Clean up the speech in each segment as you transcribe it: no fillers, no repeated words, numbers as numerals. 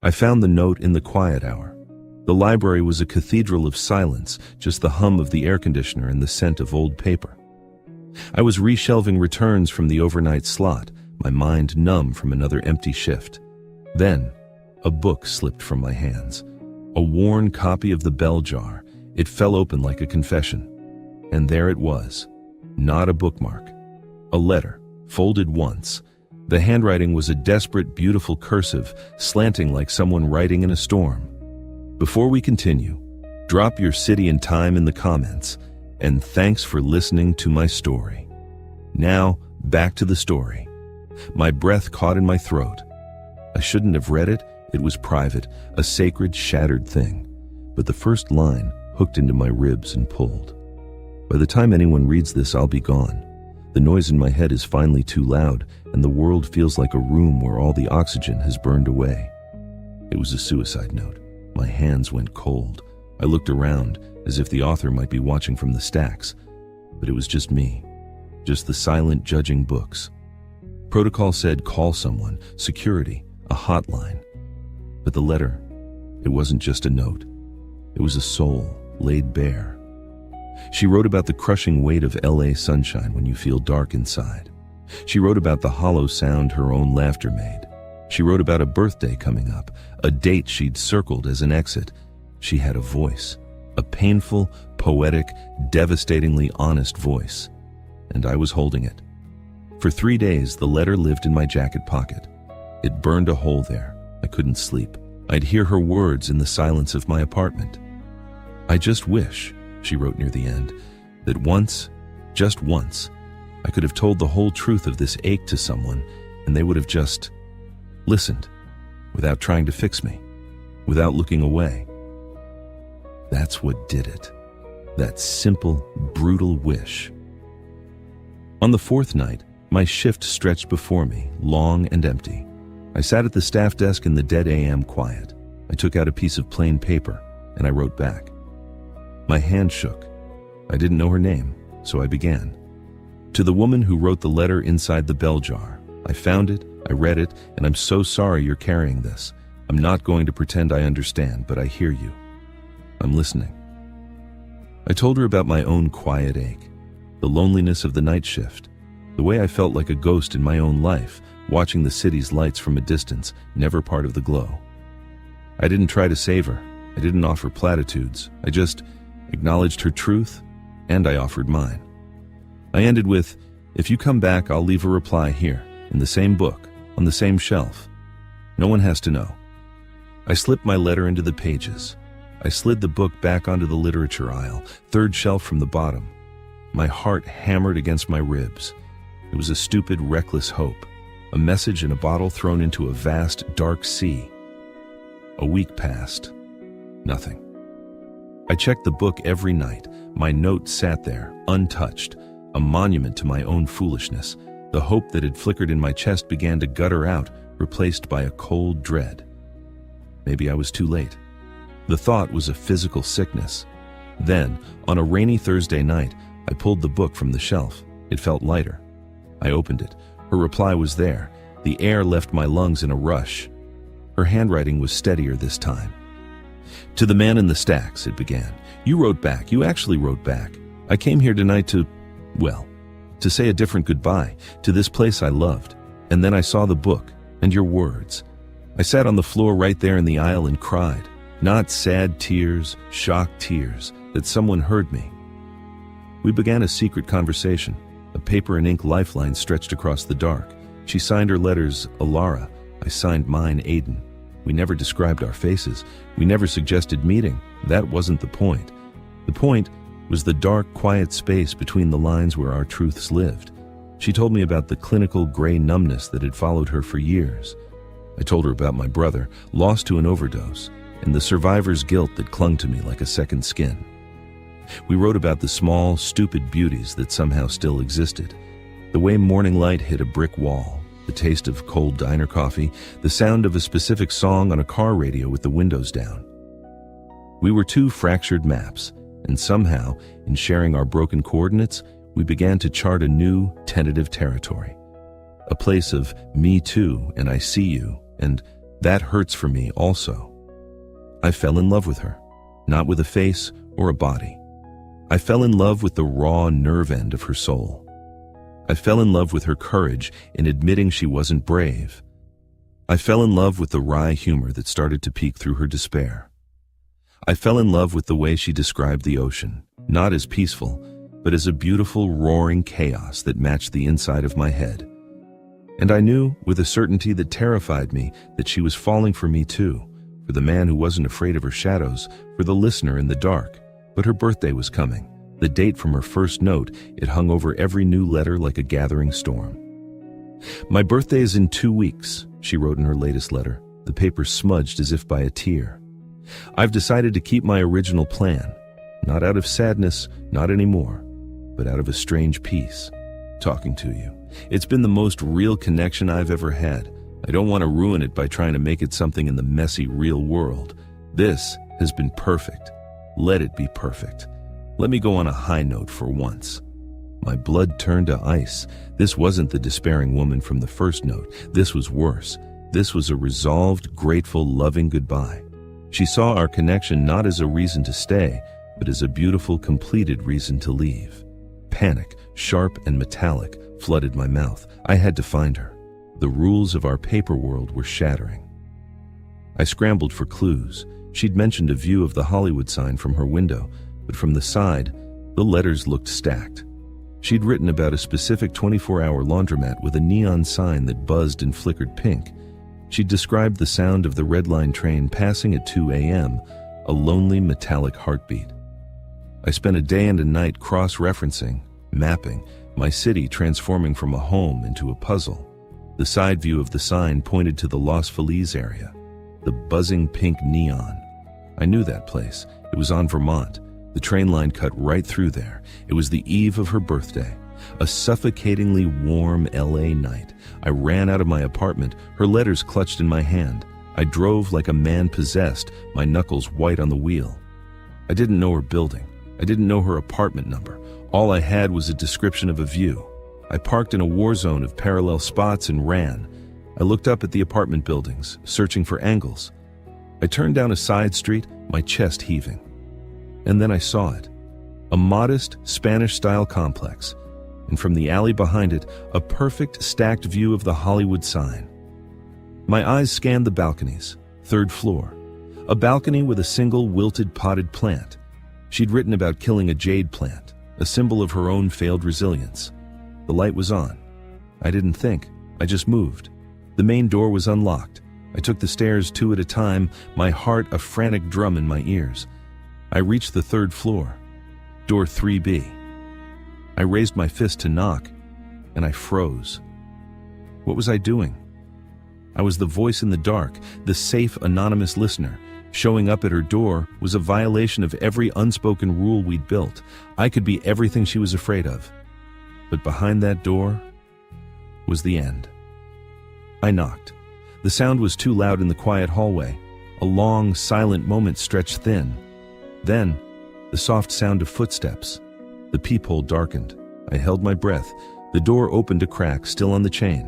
I found the note in the quiet hour. The library was a cathedral of silence, just the hum of the air conditioner and the scent of old paper. I was reshelving returns from the overnight slot, my mind numb from another empty shift. Then, a book slipped from my hands. A worn copy of The Bell Jar. It fell open like a confession. And there it was. Not a bookmark. A letter, folded once. The handwriting was a desperate, beautiful cursive, slanting like someone writing in a storm. Before we continue, drop your city and time in the comments, and thanks for listening to my story. Now, back to the story. My breath caught in my throat. I shouldn't have read it. It was private, a sacred, shattered thing. But the first line hooked into my ribs and pulled. By the time anyone reads this, I'll be gone. The noise in my head is finally too loud, and the world feels like a room where all the oxygen has burned away. It was a suicide note. My hands went cold. I looked around, as if the author might be watching from the stacks. But it was just me. Just the silent judging books. Protocol said call someone, security, a hotline. But the letter, it wasn't just a note. It was a soul laid bare. She wrote about the crushing weight of LA sunshine when you feel dark inside. She wrote about the hollow sound her own laughter made. She wrote about a birthday coming up, a date she'd circled as an exit. She had a voice, a painful, poetic, devastatingly honest voice. And I was holding it. For 3 days, the letter lived in my jacket pocket. It burned a hole there. I couldn't sleep. I'd hear her words in the silence of my apartment. I just wish, she wrote near the end, that once, just once, I could have told the whole truth of this ache to someone, and they would have just listened, without trying to fix me, without looking away. That's what did it. That simple, brutal wish. On the 4th night, my shift stretched before me, long and empty. I sat at the staff desk in the dead AM quiet. I took out a piece of plain paper, and I wrote back. My hand shook. I didn't know her name, so I began. To the woman who wrote the letter inside the bell jar. I found it, I read it, and I'm so sorry you're carrying this. I'm not going to pretend I understand, but I hear you. I'm listening. I told her about my own quiet ache, the loneliness of the night shift, the way I felt like a ghost in my own life, watching the city's lights from a distance, never part of the glow. I didn't try to save her. I didn't offer platitudes. I just acknowledged her truth, and I offered mine. I ended with, if you come back, I'll leave a reply here, in the same book, on the same shelf. No one has to know. I slipped my letter into the pages. I slid the book back onto the literature aisle, 3rd shelf from the bottom. My heart hammered against my ribs. It was a stupid, reckless hope, a message in a bottle thrown into a vast, dark sea. A week passed. Nothing. I checked the book every night. My note sat there, untouched, a monument to my own foolishness. The hope that had flickered in my chest began to gutter out, replaced by a cold dread. Maybe I was too late. The thought was a physical sickness. Then, on a rainy Thursday night, I pulled the book from the shelf. It felt lighter. I opened it. Her reply was there. The air left my lungs in a rush. Her handwriting was steadier this time. To the man in the stacks, it began. You wrote back. You actually wrote back. I came here tonight to say a different goodbye to this place I loved. And then I saw the book and your words. I sat on the floor right there in the aisle and cried. Not sad tears, shocked tears, that someone heard me. We began a secret conversation. A paper and ink lifeline stretched across the dark. She signed her letters, Alara. I signed mine, Aiden. We never described our faces. We never suggested meeting. That wasn't the point. The point was the dark, quiet space between the lines where our truths lived. She told me about the clinical gray numbness that had followed her for years. I told her about my brother, lost to an overdose, and the survivor's guilt that clung to me like a second skin. We wrote about the small, stupid beauties that somehow still existed. The way morning light hit a brick wall, the taste of cold diner coffee, the sound of a specific song on a car radio with the windows down. We were 2 fractured maps, and somehow, in sharing our broken coordinates, we began to chart a new, tentative territory. A place of me too, and I see you, and That hurts for me also. I fell in love with her, not with a face or a body. I fell in love with the raw nerve end of her soul. I fell in love with her courage in admitting she wasn't brave. I fell in love with the wry humor that started to peek through her despair. I fell in love with the way she described the ocean, not as peaceful, but as a beautiful, roaring chaos that matched the inside of my head. And I knew, with a certainty that terrified me, that she was falling for me too, for the man who wasn't afraid of her shadows, for the listener in the dark. But her birthday was coming. The date from her first note, it hung over every new letter like a gathering storm. "My birthday is in 2 weeks," she wrote in her latest letter, the paper smudged as if by a tear. "I've decided to keep my original plan, not out of sadness, not anymore, but out of a strange peace. Talking to you. It's been the most real connection I've ever had. I don't want to ruin it by trying to make it something in the messy, real world. This has been perfect. Let it be perfect. Let me go on a high note for once." My blood turned to ice. This wasn't the despairing woman from the first note. This was worse. This was a resolved, grateful, loving goodbye. She saw our connection not as a reason to stay, but as a beautiful, completed reason to leave. Panic, sharp and metallic, flooded my mouth. I had to find her. The rules of our paper world were shattering. I scrambled for clues. She'd mentioned a view of the Hollywood sign from her window, but from the side, the letters looked stacked. She'd written about a specific 24-hour laundromat with a neon sign that buzzed and flickered pink. She'd described the sound of the Red Line train passing at 2 a.m., a lonely metallic heartbeat. I spent a day and a night cross-referencing, mapping, my city transforming from a home into a puzzle. The side view of the sign pointed to the Los Feliz area, the buzzing pink neon. I knew that place. It was on Vermont. The train line cut right through there. It was the eve of her birthday, a suffocatingly warm LA night. I ran out of my apartment, her letters clutched in my hand. I drove like a man possessed, my knuckles white on the wheel. I didn't know her building. I didn't know her apartment number. All I had was a description of a view. I parked in a war zone of parallel spots and ran. I looked up at the apartment buildings, searching for angles. I turned down a side street, my chest heaving. And then I saw it. A modest, Spanish-style complex. And from the alley behind it, a perfect stacked view of the Hollywood sign. My eyes scanned the balconies. 3rd floor. A balcony with a single wilted potted plant. She'd written about killing a jade plant, a symbol of her own failed resilience. The light was on. I didn't think. I just moved. The main door was unlocked. I took the stairs 2 at a time, my heart a frantic drum in my ears. I reached the 3rd floor. Door 3B. I raised my fist to knock, and I froze. What was I doing? I was the voice in the dark, the safe, anonymous listener. Showing up at her door was a violation of every unspoken rule we'd built. I could be everything she was afraid of. But behind that door was the end. I knocked. The sound was too loud in the quiet hallway. A long, silent moment stretched thin. Then, the soft sound of footsteps. The peephole darkened. I held my breath. The door opened a crack, still on the chain.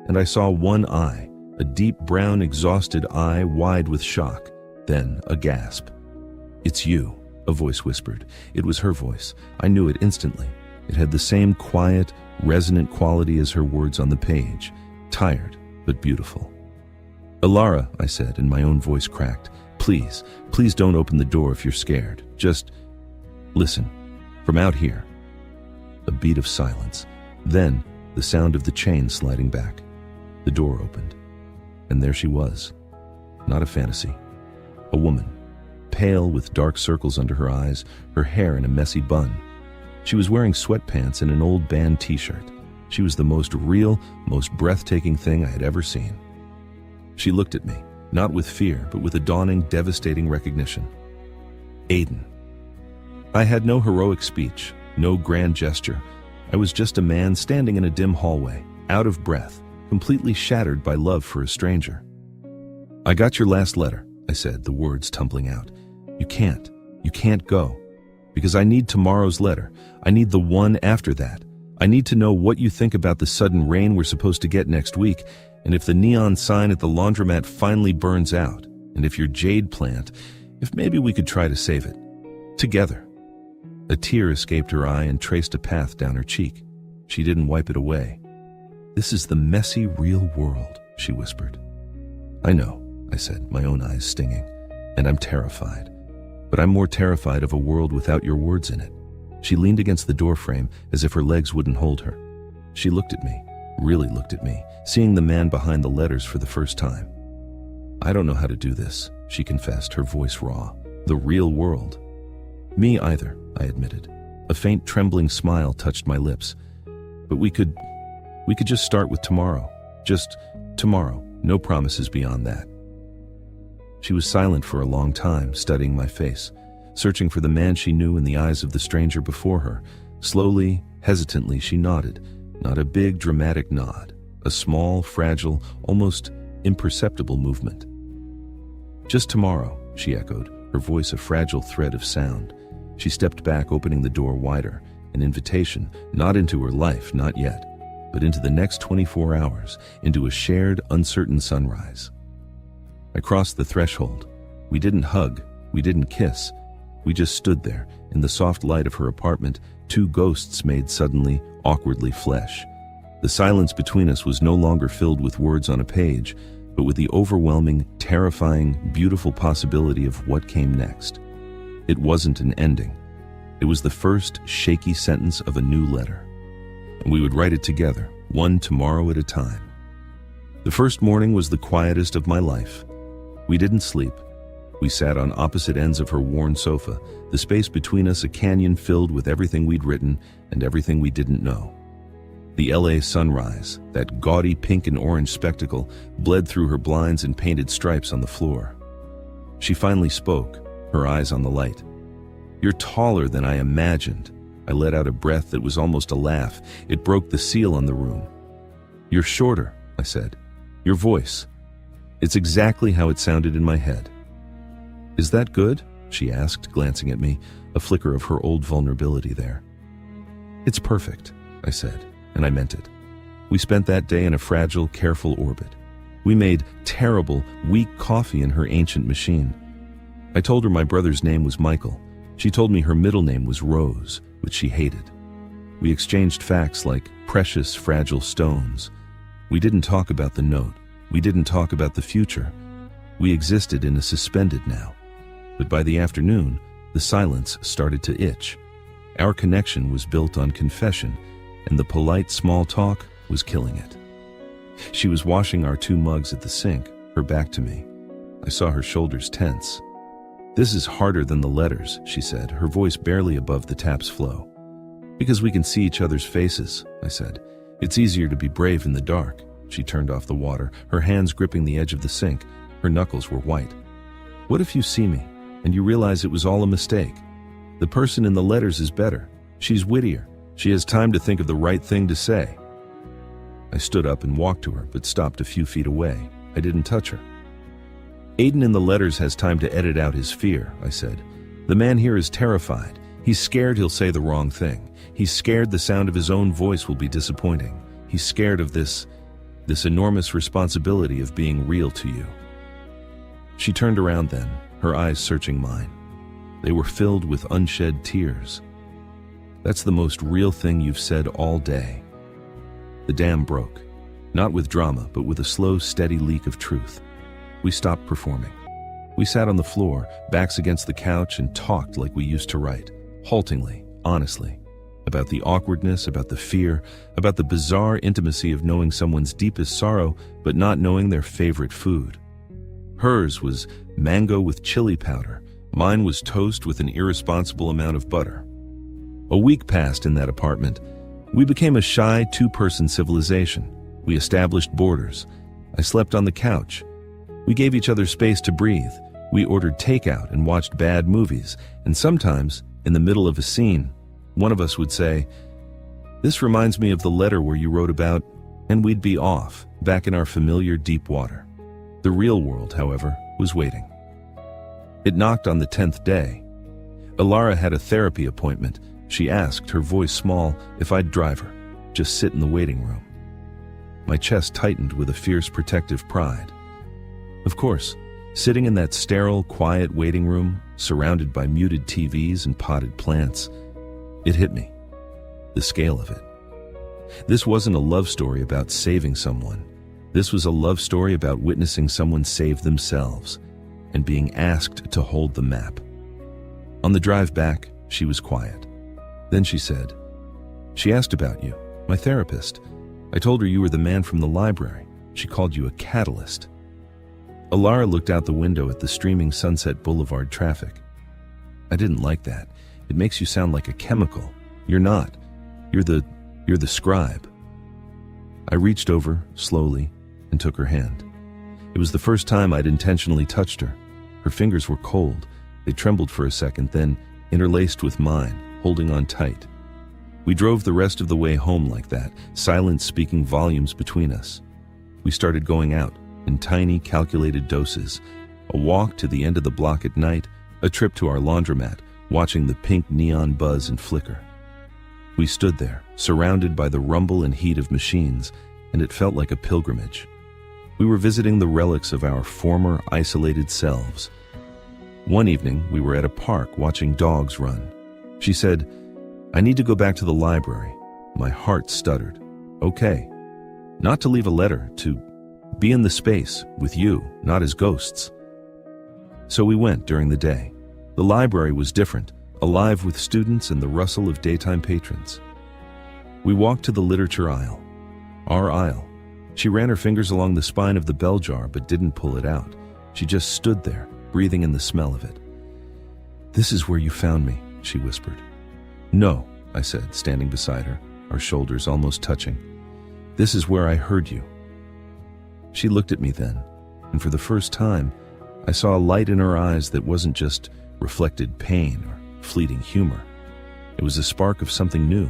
And I saw one eye, a deep brown, exhausted eye, wide with shock. Then, a gasp. "It's you," a voice whispered. It was her voice. I knew it instantly. It had the same quiet, resonant quality as her words on the page. Tired, but beautiful. "Alara," I said, and my own voice cracked. Please don't open the door if you're scared. Just listen. From out here." A beat of silence. Then, the sound of the chain sliding back. The door opened. And there she was. Not a fantasy. A woman. Pale with dark circles under her eyes, her hair in a messy bun. She was wearing sweatpants and an old band t-shirt. She was the most real, most breathtaking thing I had ever seen. She looked at me. Not with fear, but with a dawning, devastating recognition. Aiden. I had no heroic speech, no grand gesture. I was just a man standing in a dim hallway, out of breath, completely shattered by love for a stranger. "I got your last letter," I said, the words tumbling out. You can't go. Because I need tomorrow's letter. I need the one after that. I need to know what you think about the sudden rain we're supposed to get next week, And if the neon sign at the laundromat finally burns out, and if your jade plant, if maybe we could try to save it. Together. A tear escaped her eye and traced a path down her cheek. She didn't wipe it away. "This is the messy, real world," she whispered. "I know," I said, my own eyes stinging, "and I'm terrified. But I'm more terrified of a world without your words in it." She leaned against the doorframe as if her legs wouldn't hold her. She looked at me, really looked at me, seeing the man behind the letters for the first time. "I don't know how to do this," she confessed, her voice raw. "The real world." "Me either," I admitted. A faint trembling smile touched my lips. "But we could just start with tomorrow. Just tomorrow. No promises beyond that." She was silent for a long time, studying my face, searching for the man she knew in the eyes of the stranger before her. Slowly, hesitantly, she nodded. Not a big, dramatic nod. A small, fragile, almost imperceptible movement. "Just tomorrow," she echoed, her voice a fragile thread of sound. She stepped back, opening the door wider, an invitation, not into her life, not yet, but into the next 24 hours, into a shared, uncertain sunrise. I crossed the threshold. We didn't hug, we didn't kiss. We just stood there, in the soft light of her apartment, two ghosts made suddenly, awkwardly flesh. The silence between us was no longer filled with words on a page, but with the overwhelming, terrifying, beautiful possibility of what came next. It wasn't an ending. It was the first shaky sentence of a new letter. And we would write it together, one tomorrow at a time. The first morning was the quietest of my life. We didn't sleep. We sat on opposite ends of her worn sofa, the space between us a canyon filled with everything we'd written and everything we didn't know. The LA sunrise, that gaudy pink and orange spectacle, bled through her blinds and painted stripes on the floor. She finally spoke, her eyes on the light. "You're taller than I imagined." I let out a breath that was almost a laugh. It broke the seal on the room. "You're shorter," I said. "Your voice. It's exactly how it sounded in my head." "Is that good?" she asked, glancing at me, a flicker of her old vulnerability there. "It's perfect," I said, and I meant it. We spent that day in a fragile, careful orbit. We made terrible, weak coffee in her ancient machine. I told her my brother's name was Michael. She told me her middle name was Rose, which she hated. We exchanged facts like precious, fragile stones. We didn't talk about the note. We didn't talk about the future. We existed in a suspended now. But by the afternoon, the silence started to itch. Our connection was built on confession, and the polite small talk was killing it. She was washing our two mugs at the sink, her back to me. I saw her shoulders tense. "This is harder than the letters," she said, her voice barely above the tap's flow. "Because we can see each other's faces," I said. "It's easier to be brave in the dark." She turned off the water, her hands gripping the edge of the sink. Her knuckles were white. "What if you see me, and you realize it was all a mistake? The person in the letters is better. She's wittier. She has time to think of the right thing to say." I stood up and walked to her, but stopped a few feet away. I didn't touch her. "Aiden in the letters has time to edit out his fear," I said. "The man here is terrified. He's scared he'll say the wrong thing. He's scared the sound of his own voice will be disappointing. He's scared of this enormous responsibility of being real to you." She turned around then, her eyes searching mine. They were filled with unshed tears. "That's the most real thing you've said all day." The dam broke, not with drama, but with a slow, steady leak of truth. We stopped performing. We sat on the floor, backs against the couch, and talked like we used to write, haltingly, honestly, about the awkwardness, about the fear, about the bizarre intimacy of knowing someone's deepest sorrow, but not knowing their favorite food. Hers was mango with chili powder. Mine was toast with an irresponsible amount of butter. A week passed in that apartment. We became a shy two-person civilization. We established borders. I slept on the couch. We gave each other space to breathe. We ordered takeout and watched bad movies. And sometimes, in the middle of a scene, one of us would say, "This reminds me of the letter where you wrote about," and we'd be off, back in our familiar deep water. The real world, however, was waiting. It knocked on the 10th day. Alara had a therapy appointment. She asked, her voice small, if I'd drive her, just sit in the waiting room. My chest tightened with a fierce protective pride. Of course, sitting in that sterile, quiet waiting room, surrounded by muted TVs and potted plants, it hit me. The scale of it. This wasn't a love story about saving someone. This was a love story about witnessing someone save themselves and being asked to hold the map. On the drive back, she was quiet. Then she said, "She asked about you, my therapist. I told her you were the man from the library. She called you a catalyst." Alara looked out the window at the streaming Sunset Boulevard traffic. "I didn't like that. It makes you sound like a chemical. You're not. You're the scribe." I reached over, slowly, and took her hand. It was the first time I'd intentionally touched her. Her fingers were cold. They trembled for a second, then interlaced with mine, holding on tight. We drove the rest of the way home like that, silence speaking volumes between us. We started going out, in tiny, calculated doses. A walk to the end of the block at night, a trip to our laundromat, watching the pink neon buzz and flicker. We stood there, surrounded by the rumble and heat of machines, and it felt like a pilgrimage. We were visiting the relics of our former isolated selves. One evening, we were at a park watching dogs run. She said, "I need to go back to the library." My heart stuttered. "Okay. Not to leave a letter, to be in the space with you, not as ghosts." So we went during the day. The library was different, alive with students and the rustle of daytime patrons. We walked to the literature aisle. Our aisle. She ran her fingers along the spine of the bell jar but didn't pull it out. She just stood there, breathing in the smell of it. "This is where you found me," she whispered. "No," I said, standing beside her, our shoulders almost touching. "This is where I heard you." She looked at me then, and for the first time, I saw a light in her eyes that wasn't just reflected pain or fleeting humor. It was a spark of something new,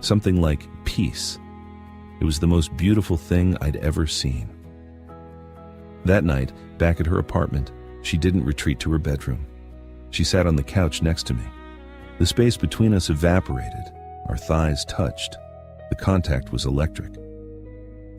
something like peace. It was the most beautiful thing I'd ever seen. That night, back at her apartment, she didn't retreat to her bedroom. She sat on the couch next to me. The space between us evaporated. Our thighs touched. The contact was electric.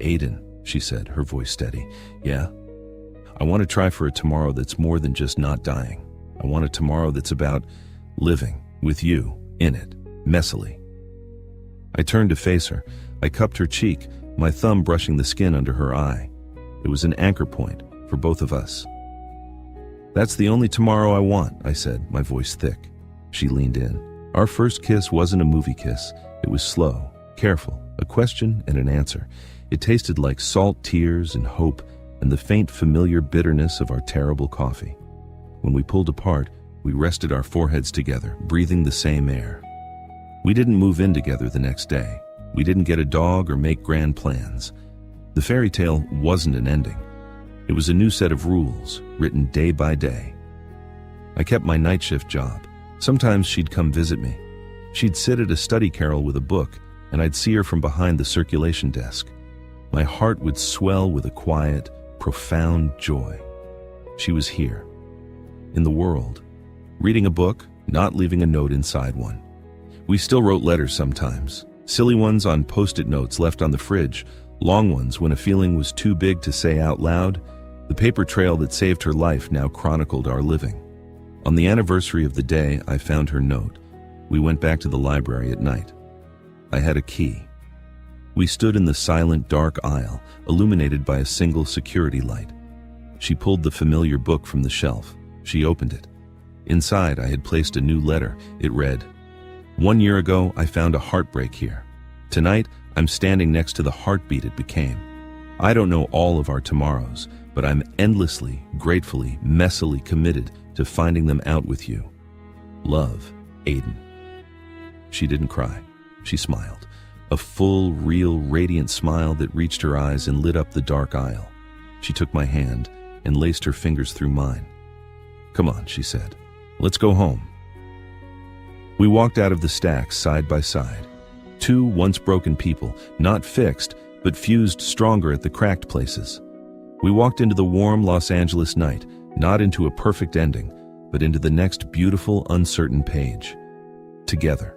"Aiden," she said, her voice steady. "Yeah? I want to try for a tomorrow that's more than just not dying. I want a tomorrow that's about living, with you, in it, messily." I turned to face her. I cupped her cheek, my thumb brushing the skin under her eye. It was an anchor point for both of us. "That's the only tomorrow I want," I said, my voice thick. She leaned in. Our first kiss wasn't a movie kiss. It was slow, careful, a question and an answer. It tasted like salt tears and hope and the faint familiar bitterness of our terrible coffee. When we pulled apart, we rested our foreheads together, breathing the same air. We didn't move in together the next day. We didn't get a dog or make grand plans. The fairy tale wasn't an ending. It was a new set of rules, written day by day. I kept my night shift job. Sometimes she'd come visit me. She'd sit at a study carrel with a book, and I'd see her from behind the circulation desk. My heart would swell with a quiet, profound joy. She was here, in the world, reading a book, not leaving a note inside one. We still wrote letters sometimes, silly ones on post-it notes left on the fridge, long ones when a feeling was too big to say out loud. The paper trail that saved her life now chronicled our living. On the anniversary of the day I found her note, we went back to the library at night. I had a key. We stood in the silent, dark aisle, illuminated by a single security light. She pulled the familiar book from the shelf. She opened it. Inside, I had placed a new letter. It read, "1 year ago, I found a heartbreak here. Tonight, I'm standing next to the heartbeat it became. I don't know all of our tomorrows, but I'm endlessly, gratefully, messily committed to finding them out with you. Love, Aiden." She didn't cry. She smiled. A full, real, radiant smile that reached her eyes and lit up the dark aisle. She took my hand and laced her fingers through mine. "Come on," she said. "Let's go home." We walked out of the stacks side by side. Two once broken people, not fixed, but fused stronger at the cracked places. We walked into the warm Los Angeles night, not into a perfect ending, but into the next beautiful, uncertain page. Together.